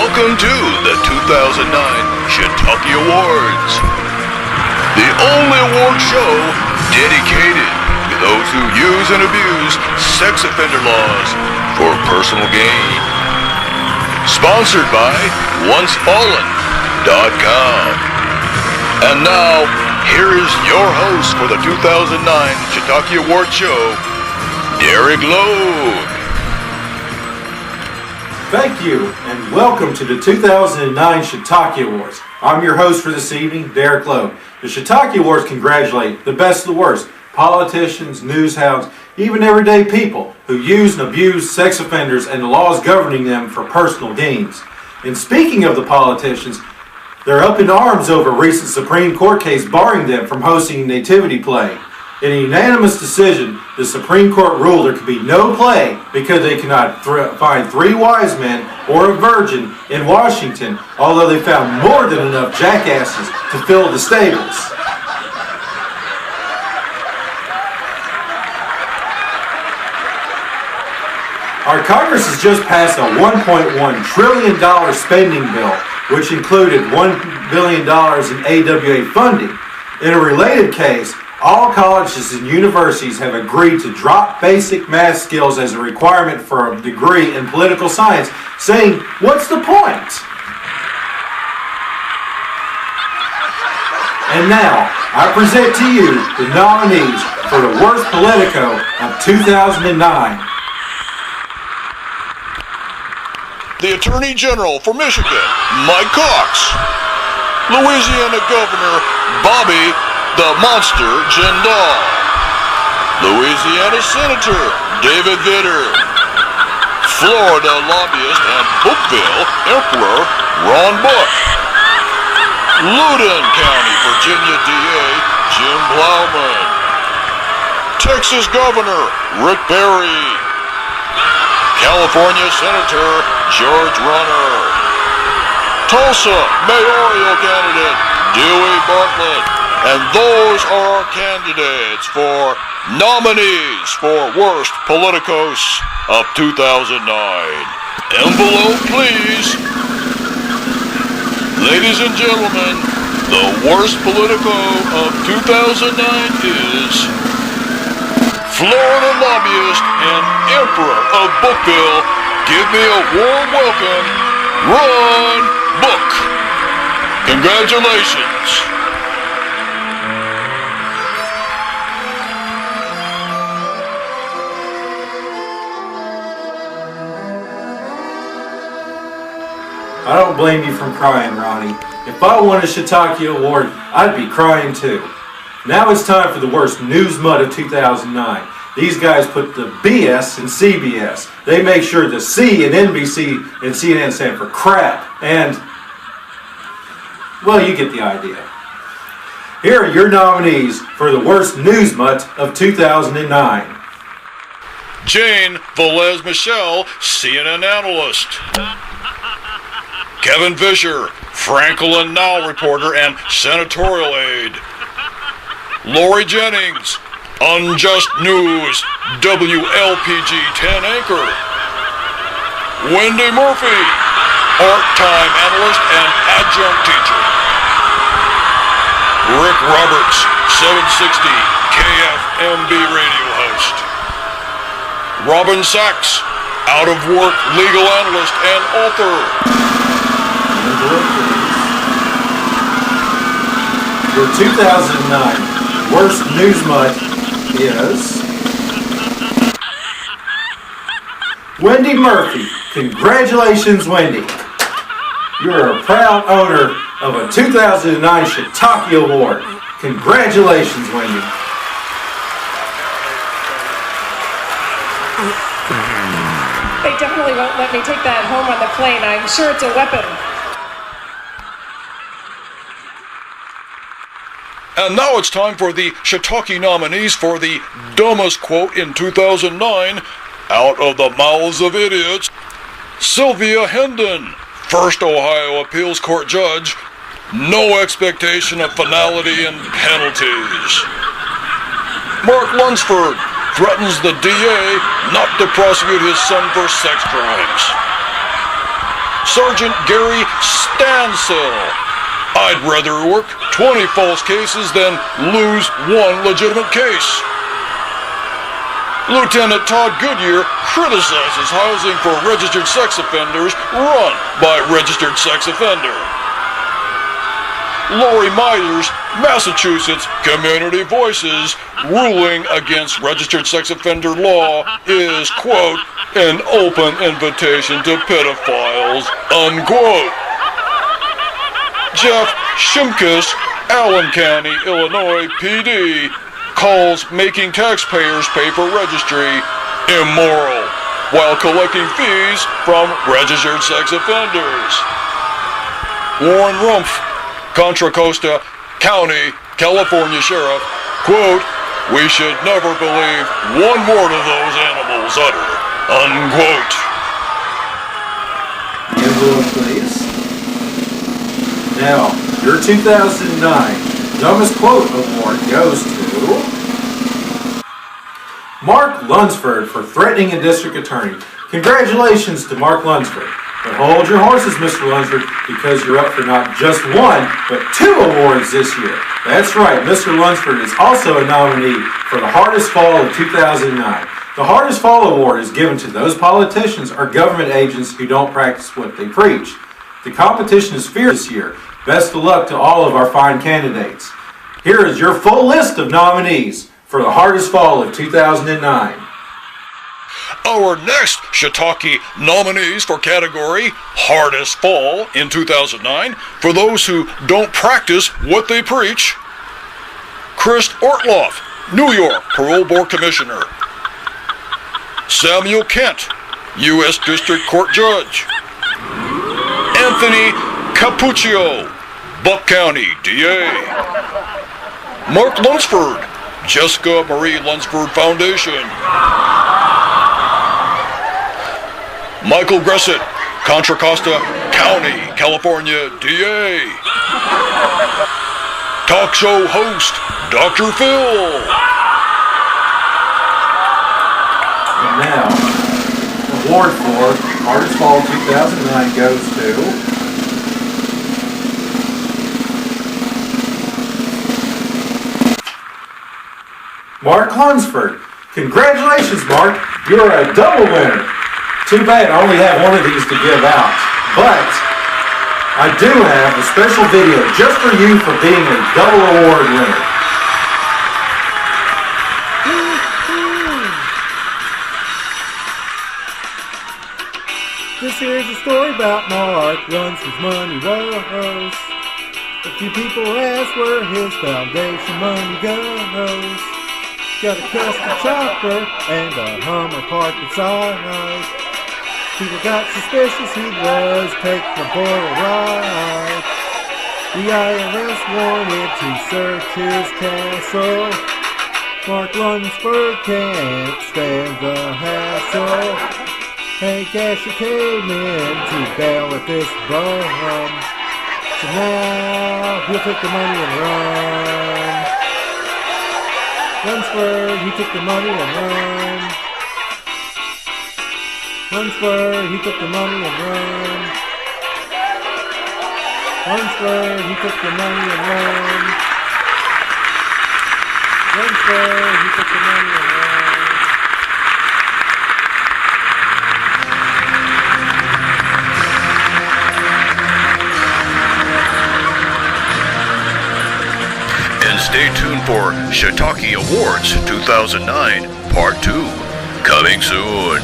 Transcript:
Welcome to the 2009 Shiitake Awards, the only award show dedicated to those who use and abuse sex offender laws for personal gain. Sponsored by OnceFallen.com. And now, here is your host for the 2009 Shiitake Awards Show, Derek Logue. Thank you, and welcome to the 2009 Shiitake Awards. I'm your host for this evening, Derek Logue. The Shiitake Awards congratulate the best of the worst, politicians, news hounds, even everyday people who use and abuse sex offenders and the laws governing them for personal gains. And speaking of the politicians, they're up in arms over a recent Supreme Court case barring them from hosting nativity play. In a unanimous decision, the Supreme Court ruled there could be no play because they cannot find 3 wise men or a virgin in Washington, although they found more than enough jackasses to fill the stables. Our Congress has just passed a $1.1 trillion spending bill, which included $1 billion in AWA funding. In a related case, all colleges and universities have agreed to drop basic math skills as a requirement for a degree in political science, saying, what's the point? And now, I present to you the nominees for the worst politico of 2009. The Attorney General for Michigan, Mike Cox. Louisiana Governor Bobby the Monster Jindal. Louisiana Senator David Vitter. Florida lobbyist and Bookville Emperor Ron Buck. Loudoun County, Virginia DA Jim Plowman. Texas Governor Rick Perry. California Senator George Runner. Tulsa mayoral candidate Dewey Bartlett. And those are our candidates for nominees for Worst Politicos of 2009. Envelope, please. Ladies and gentlemen, the worst Politico of 2009 is Florida lobbyist and Emperor of Bookville. Give me a warm welcome, Ron Book. Congratulations. I don't blame you for crying, Ronnie. If I won a Shiitake Award, I'd be crying too. Now it's time for the worst news mud of 2009. These guys put the BS in CBS. They make sure the C in NBC and CNN stand for crap. And, well, you get the idea. Here are your nominees for the worst news mutt of 2009. Jane Velez Michelle, CNN analyst. Kevin Fisher, Franklin Now reporter and senatorial aide. Lori Jennings, Unjust News, WLPG 10 anchor. Wendy Murphy, part-time analyst and adjunct teacher. Rick Roberts, 760 KFMB radio host. Robin Sachs, out-of-work legal analyst and author. Your 2009 worst news mutt is Wendy Murphy. Congratulations, Wendy. You're a proud owner of a 2009 Shiitake Award. Congratulations, Wendy. They definitely won't let me take that home on the plane. I'm sure it's a weapon. And now it's time for the Shiitake nominees for the dumbest quote in 2009, out of the mouths of idiots. Sylvia Hendon, first Ohio appeals court judge, no expectation of finality and penalties. Mark Lunsford threatens the DA not to prosecute his son for sex crimes. Sergeant Gary Stansell. I'd rather work 20 false cases than lose one legitimate case. Lieutenant Todd Goodyear criticizes housing for registered sex offenders run by registered sex offender. Lori Myers, Massachusetts Community Voices, ruling against registered sex offender law is, quote, an open invitation to pedophiles, unquote. Jeff Shimkus, Allen County, Illinois, PD, calls making taxpayers pay for registry immoral while collecting fees from registered sex offenders. Warren Rumpf, Contra Costa County, California Sheriff, quote, we should never believe one word of those animals utter, unquote. Envelope, please. Now, your 2009 Dumbest Quote Award goes to Mark Lunsford for threatening a district attorney. Congratulations to Mark Lunsford. But hold your horses, Mr. Lunsford, because you're up for not just one, but 2 awards this year. That's right, Mr. Lunsford is also a nominee for the Hardest Fall of 2009. The Hardest Fall Award is given to those politicians or government agents who don't practice what they preach. The competition is fierce this year. Best of luck to all of our fine candidates. Here is your full list of nominees for the Hardest Fall of 2009. Our next Shiitake nominees for category Hardest Fall in 2009, for those who don't practice what they preach: Chris Ortloff, New York Parole Board Commissioner; Samuel Kent, U.S. District Court Judge; Anthony Capuccio, Buck County DA; Mark Lunsford, Jessica Marie Lunsford Foundation; Michael Gressett, Contra Costa County, California DA; talk show host, Dr. Phil. And now, award for Hardest Fall 2009 goes to Mark Lunsford. Congratulations, Mark. You're a double winner. Too bad I only have one of these to give out. But I do have a special video just for you for being a double award winner. This here's a story about Mark Lunsford's money was. A few people ask where his foundation money goes. Got a custom chopper and a Hummer parked inside. People got suspicious he was taking a for a ride. The IRS wanted to search his castle. Mark Lunsford can't stand the hassle. Hey, Casher came in to bail at this bum. So now he'll take the money and run. Lunsford, he took the money and run. Lunsford, he took the money and run. Lunsford, he took the money and run. Lunsford, he took the money and run. And stay tuned for Shiitake Awards 2009 Part 2, coming soon.